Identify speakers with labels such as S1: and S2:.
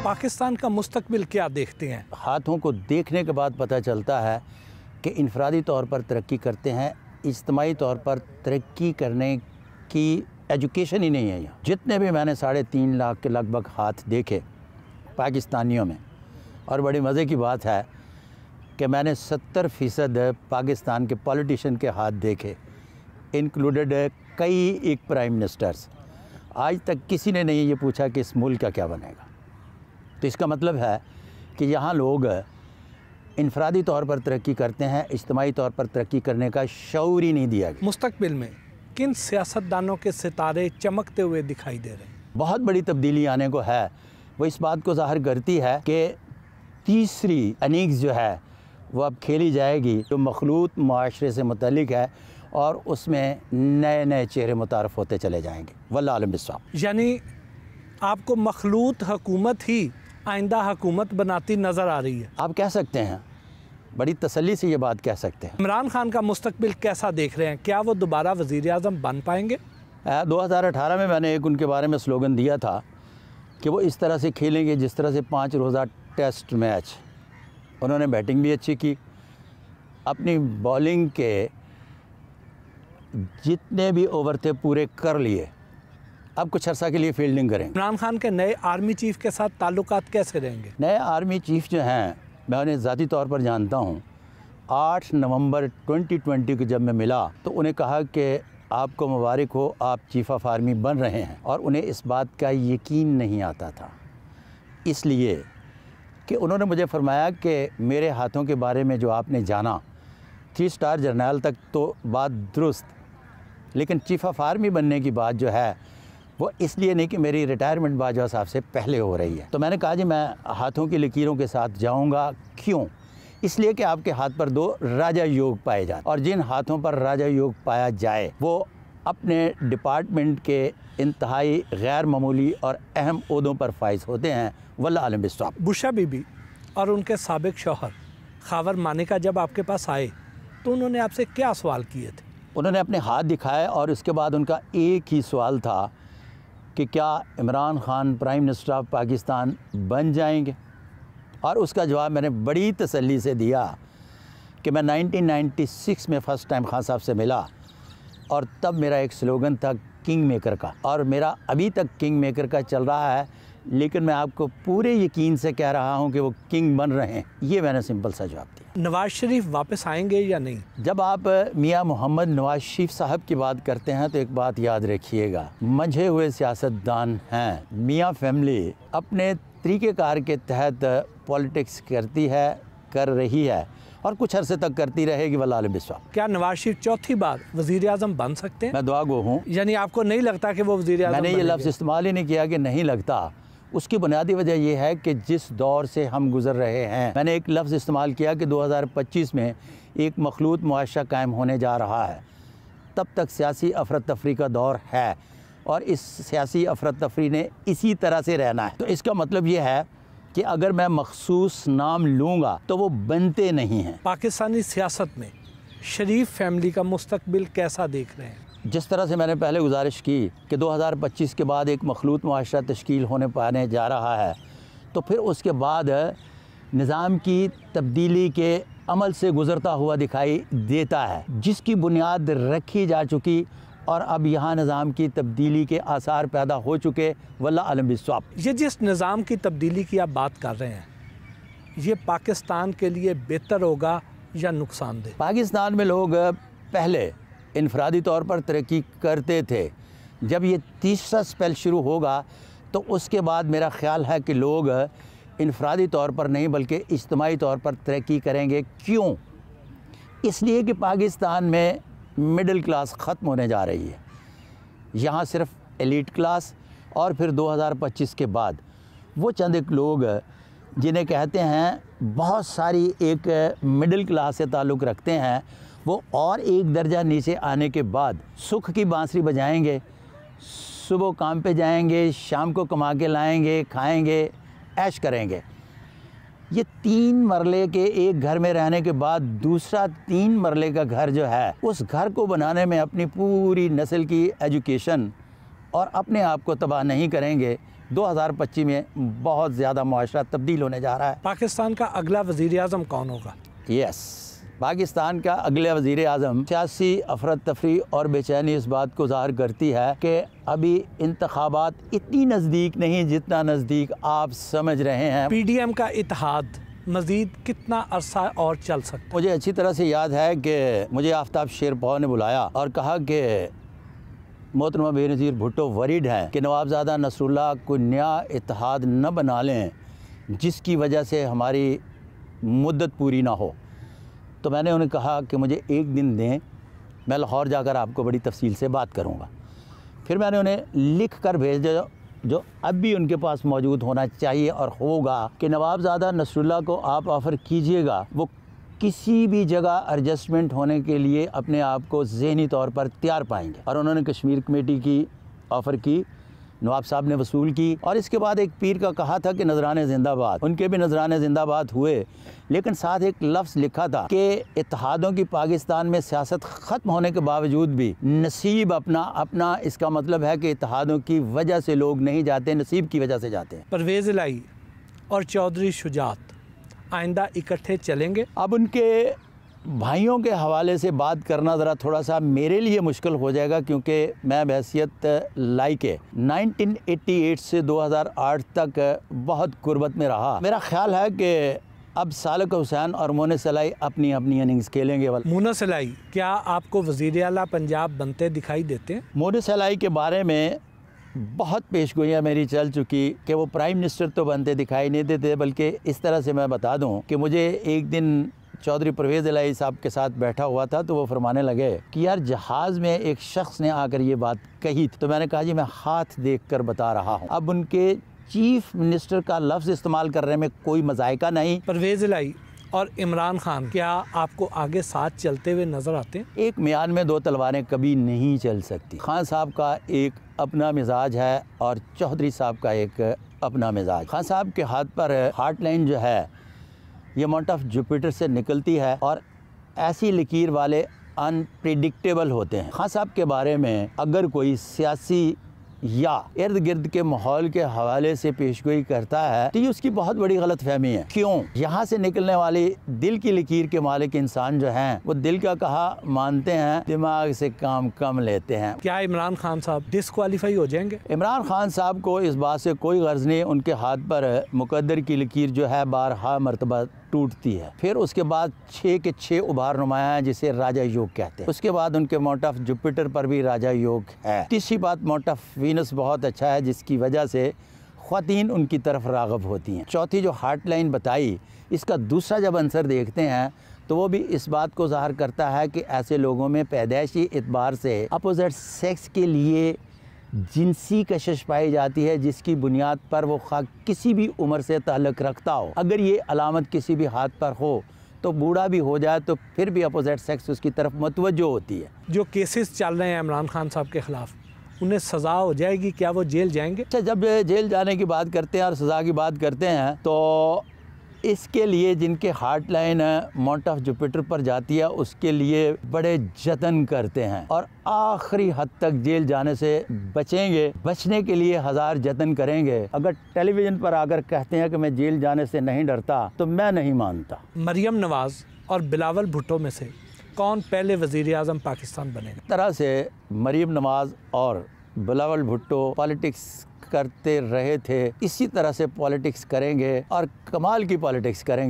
S1: पाकिस्तान का मुस्तकबिल क्या देखते हैं?
S2: हाथों को देखने के बाद पता चलता है कि इनफरादी तौर पर तरक्की करते हैं, इज्तिमाई तौर पर तरक्की करने की एजुकेशन ही नहीं है यहाँ। जितने भी मैंने 3.5 लाख के लगभग हाथ देखे पाकिस्तानियों में, और बड़ी मज़े की बात है कि मैंने 70% पाकिस्तान के पॉलिटिशियन के हाथ देखे, इंक्लूडेड कई एक प्राइम मिनिस्टर्स। आज तक किसी ने नहीं ये पूछा कि इस मुल्क का क्या बनेगा। तो इसका मतलब है कि यहाँ लोग इनफरादी तौर पर तरक्की करते हैं, इज्तिमाई तौर पर तरक्की करने का शऊर ही नहीं दिया गया।
S1: मुस्तकबिल में किन सियासतदानों के सितारे चमकते हुए दिखाई दे रहे हैं?
S2: बहुत बड़ी तब्दीली आने को है। वो इस बात को ज़ाहिर करती है कि तीसरी इनिंग्स जो है वो अब खेली जाएगी, जो मखलूत माशरे से मुतल्लिक है, और उसमें नए नए चेहरे मुतारफ़ होते चले जाएंगे। वल्लाह आलम बिस्वाब।
S1: यानी आपको मखलूत हुकूमत ही आइंदा हुकूमत बनाती नज़र आ रही है?
S2: आप कह सकते हैं, बड़ी तसल्ली से ये बात कह सकते हैं।
S1: इमरान खान का मुस्तकबिल कैसा देख रहे हैं? क्या वो दोबारा वज़ीर-ए-आज़म बन पाएंगे?
S2: 2018 में मैंने एक उनके बारे में स्लोगन दिया था कि वो इस तरह से खेलेंगे जिस तरह से 5 रोज़ा टेस्ट मैच। उन्होंने बैटिंग भी अच्छी की, अपनी बॉलिंग के जितने भी ओवर थे पूरे कर लिए। अब कुछ अर्सा के लिए फील्डिंग करेंगे।
S1: इमरान खान के नए आर्मी चीफ़ के साथ ताल्लुकात कैसे रहेंगे?
S2: नए आर्मी चीफ़ जो हैं, मैं उन्हें ज़ाती तौर पर जानता हूँ। 8 नवंबर 2020 को जब मैं मिला तो उन्हें कहा कि आपको मुबारक हो, आप चीफ़ ऑफ आर्मी बन रहे हैं, और उन्हें इस बात का यकीन नहीं आता था, इसलिए कि उन्होंने मुझे फरमाया कि मेरे हाथों के बारे में जो आपने जाना, 3 स्टार जर्नल तक तो बात दुरुस्त, लेकिन चीफ़ ऑफ आर्मी बनने की बात जो है वो इसलिए नहीं कि मेरी रिटायरमेंट बाजवा साहब से पहले हो रही है। तो मैंने कहा जी मैं हाथों की लकीरों के साथ जाऊंगा। क्यों? इसलिए कि आपके हाथ पर 2 राजा योग पाए जाते, और जिन हाथों पर राजा योग पाया जाए वो अपने डिपार्टमेंट के इंतहाई गैर मामूली और अहम ओहदों पर फाइज होते हैं। वल्लाह आलम बिस्वाब।
S1: बुशा बीबी और उनके साबिक शौहर खावर मानिका जब आपके पास आए तो उन्होंने आपसे क्या सवाल किए थे?
S2: उन्होंने अपने हाथ दिखाए और उसके बाद उनका एक ही सवाल था कि क्या Imran Khan prime minister of Pakistan बन जाएंगे, और उसका जवाब मैंने बड़ी तसल्ली से दिया कि मैं 1996 में फ़र्स्ट टाइम खान साहब से मिला, और तब मेरा एक स्लोगन था किंग मेकर का, और मेरा अभी तक किंग मेकर का चल रहा है, लेकिन मैं आपको पूरे यकीन से कह रहा हूं कि वो किंग बन रहे हैं। ये मैंने सिंपल सा जवाब दिया।
S1: नवाज़ शरीफ वापस आएंगे या नहीं?
S2: जब आप मियां मोहम्मद नवाज़ शरीफ साहब की बात करते हैं तो एक बात याद रखिएगा, मंझे हुए सियासतदान हैं। मियां फैमिली अपने तरीक़ेकार के तहत पॉलिटिक्स करती है, कर रही है, और कुछ अरसे तक करती रहेगी। वल्लाह आलम बिस्वाब।
S1: क्या नवाज शरीफ चौथी बार वज़ीर-ए-आज़म बन सकते हैं?
S2: मैं दुआ गो हूँ।
S1: यानी आपको नहीं लगता कि वो वज़ीर-ए-आज़म
S2: मैंने ये लफ्ज़ इस्तेमाल ही नहीं किया कि नहीं लगता। उसकी बुनियादी वजह यह है कि जिस दौर से हम गुज़र रहे हैं, मैंने एक लफ्ज़ इस्तेमाल किया कि 2025 में एक मखलूत मुआशरा कायम होने जा रहा है। तब तक सियासी अफरा तफरी का दौर है, और इस सियासी अफरा तफरी ने इसी तरह से रहना है। तो इसका मतलब ये है कि अगर मैं मखसूस नाम लूँगा तो वो बनते नहीं हैं।
S1: पाकिस्तानी सियासत में शरीफ फैमिली का मुस्तकबिल कैसा देख रहे हैं?
S2: जिस तरह से मैंने पहले गुजारिश की कि 2025 के बाद एक मखलूत मुआशरा तश्कील होने पाने जा रहा है, तो फिर उसके बाद निज़ाम की तब्दीली के अमल से गुज़रता हुआ दिखाई देता है, जिसकी बुनियाद रखी जा चुकी, और अब यहाँ निज़ाम की तब्दीली के आसार पैदा हो चुके। वल्लाह आलम बिस्वाब।
S1: ये जिस निज़ाम की तब्दीली की आप बात कर रहे हैं, ये पाकिस्तान के लिए बेहतर होगा या नुकसानदेह?
S2: पाकिस्तान में लोग पहले इनफरादी तौर पर तरक्की करते थे। जब ये तीसरा स्पेल शुरू होगा तो उसके बाद मेरा ख़्याल है कि लोग इनफरादी तौर पर नहीं बल्कि इज्तिमाई तौर पर तरक्की करेंगे। क्यों? इसलिए कि पाकिस्तान में मिडिल क्लास ख़त्म होने जा रही है। यहाँ सिर्फ एलीट क्लास, और फिर 2025 के बाद वो चंद एक लोग जिन्हें कहते हैं बहुत सारी एक मिडिल क्लास से ताल्लुक़ रखते हैं, वो और एक दर्जा नीचे आने के बाद सुख की बांसुरी बजाएंगे, सुबह काम पे जाएंगे, शाम को कमा के लाएंगे, खाएंगे, ऐश करेंगे। ये 3 मरले के एक घर में रहने के बाद दूसरा 3 मरले का घर जो है, उस घर को बनाने में अपनी पूरी नस्ल की एजुकेशन और अपने आप को तबाह नहीं करेंगे, 2025 में बहुत ज़्यादा मुआशरा तब्दील होने जा रहा है।
S1: पाकिस्तान का अगला वज़ीर आज़म कौन होगा?
S2: यस, पाकिस्तान का अगले वज़ीर आज़म सियासी अफरा तफरी और बेचैनी इस बात को ज़ाहिर करती है कि अभी इंतखाबात इतनी नज़दीक नहीं जितना नज़दीक आप समझ रहे हैं।
S1: PDM का इत्तेहाद मज़ीद कितना अरसा और चल सकता है?
S2: मुझे अच्छी तरह से याद है कि मुझे आफ्ताब शेरपाव ने बुलाया और कहा कि मोहतरमा बेनज़ीर भुट्टो वरीड हैं कि नवाबज़ादा नसरुल्लाह कोई नया इत्तेहाद न बना लें जिसकी वजह से हमारी मुद्दत पूरी ना हो। तो मैंने उन्हें कहा कि मुझे एक दिन दें, मैं लाहौर जाकर आपको बड़ी तफसील से बात करूँगा। फिर मैंने उन्हें लिख कर भेजा जो अब भी उनके पास मौजूद होना चाहिए और होगा कि नवाबज़ादा नसरुल्लाह को आप ऑफ़र कीजिएगा, वो किसी भी जगह एडजस्टमेंट होने के लिए अपने आप को ज़हनी तौर पर तैयार पाएंगे। और उन्होंने कश्मीर कमेटी की ऑफ़र की, नवाब साहब ने वसूल की और इसके बाद एक पीर का कहा था कि नजराने ज़िंदाबाद, उनके भी नजराने ज़िंदाबाद हुए, लेकिन साथ एक लफ्ज़ लिखा था कि इत्तेहादों की पाकिस्तान में सियासत ख़त्म होने के बावजूद भी नसीब अपना इसका मतलब है कि इत्तेहादों की वजह से लोग नहीं जाते, नसीब की वजह से जाते हैं।
S1: परवेज़ इलाही और चौधरी शुजात आइंदा इकट्ठे चलेंगे? अब
S2: उनके भाइयों के हवाले से बात करना ज़रा थोड़ा सा मेरे लिए मुश्किल हो जाएगा, क्योंकि मैं बहैसियत लाई के 1988 से 2008 तक बहुत गुर्बत में रहा। मेरा ख्याल है कि अब सालक हुसैन और मोनस इलाही अपनी अपनी इनिंग्स खेलेंगे।
S1: मोनस इलाही क्या आपको वज़ीर आला पंजाब बनते दिखाई देते हैं?
S2: मोनस इलाही के बारे में बहुत पेशगोइयाँ मेरी चल चुकी कि वो प्राइम मिनिस्टर तो बनते दिखाई नहीं देते, बल्कि इस तरह से मैं बता दूँ कि मुझे एक दिन चौधरी परवेज़ इलाही साहब के साथ बैठा हुआ था तो वो फरमाने लगे कि यार जहाज़ में एक शख्स ने आकर ये बात कही, तो मैंने कहा जी मैं हाथ देखकर बता रहा हूँ। अब उनके चीफ मिनिस्टर का लफ्ज़ इस्तेमाल करने में कोई मज़ायका नहीं।
S1: परवेज़ इलाही और इमरान खान क्या आपको आगे साथ चलते हुए नज़र आते हैं?
S2: एक म्यान में दो तलवारें कभी नहीं चल सकती। खान साहब का एक अपना मिजाज है और चौधरी साहब का एक अपना मिजाज। खान साहब के हाथ पर हार्ट लाइन जो है ये माउंट ऑफ जुपिटर से निकलती है और ऐसी लकीर वाले अनप्रिडिक्टेबल होते हैं। खान साहब के बारे में अगर कोई सियासी या इर्द गिर्द के माहौल के हवाले से पेशगोई करता है तो ये उसकी बहुत बड़ी गलत फहमी है। क्यों? यहाँ से निकलने वाली दिल की लकीर के मालिक इंसान जो हैं वो दिल का कहा मानते हैं, दिमाग से काम कम लेते हैं।
S1: क्या इमरान खान साहब डिस्क्वालीफाई हो जाएंगे?
S2: इमरान खान साहब को इस बात से कोई गर्ज नहीं, उनके हाथ पर मुकद्दर की लकीर जो है बारहा मरतबा टूटती है। फिर उसके बाद 6 के 6 उभार नुमाया है जिसे राजा योग कहते हैं। उसके बाद उनके माउंट ऑफ जुपिटर पर भी राजा योग है। तीसरी बात माउंट ऑफ वीनस बहुत अच्छा है जिसकी वजह से ख्वातीन उनकी तरफ राग़ब होती हैं। चौथी जो हार्ट लाइन बताई, इसका दूसरा जब आंसर देखते हैं तो वो भी इस बात को ज़ाहिर करता है कि ऐसे लोगों में पैदाइशी एतबार से अपोजिट सेक्स के लिए जिनसी कशिश पाई जाती है जिसकी बुनियाद पर वो किसी भी उम्र से ताल्लुक़ रखता हो। अगर ये अलामत किसी भी हाथ पर हो तो बूढ़ा भी हो जाए तो फिर भी अपोजिट सेक्स उसकी तरफ मुतवज्जो होती है।
S1: जो केसेस चल रहे हैं इमरान खान साहब के ख़िलाफ़, उन्हें सज़ा हो जाएगी? क्या वो जेल जाएंगे?
S2: अच्छा, जब जेल जाने की बात करते हैं और सज़ा की बात करते हैं तो इसके लिए जिनके heart line mount of Jupiter पर जाती है उसके लिए बड़े जतन करते हैं और आखिरी हद तक जेल जाने से बचेंगे। बचने के लिए 1000 जतन करेंगे। अगर टेलीविज़न पर आकर कहते हैं कि मैं जेल जाने से नहीं डरता तो मैं नहीं मानता।
S1: मरियम नवाज़ और बिलावल भुट्टो में से कौन पहले वज़ीर आज़म पाकिस्तान बनेगा?
S2: तरह से मरियम नवाज़ और बिलावल भुट्टो पॉलिटिक्स करते रहे थे, इसी तरह से पॉलिटिक्स करेंगे और कमाल की पॉलिटिक्स करेंगे।